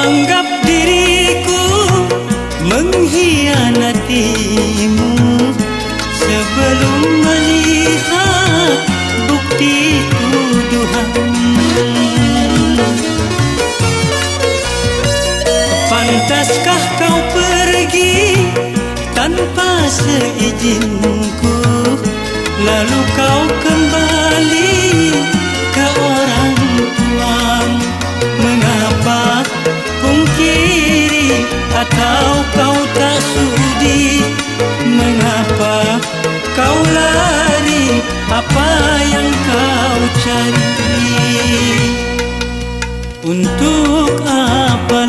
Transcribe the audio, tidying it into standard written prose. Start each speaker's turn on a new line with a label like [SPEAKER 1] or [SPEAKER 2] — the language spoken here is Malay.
[SPEAKER 1] Anggap diriku mengkhianatimu sebelum melihat bukti tuduhanmu. Pantaskah kau pergi tanpa seizinku, lalu kau kembali ke orang tuamu? Mengapa pungkiri atau kau tak sudi? Mengapa kau lari? Apa yang kau cari? Untuk apa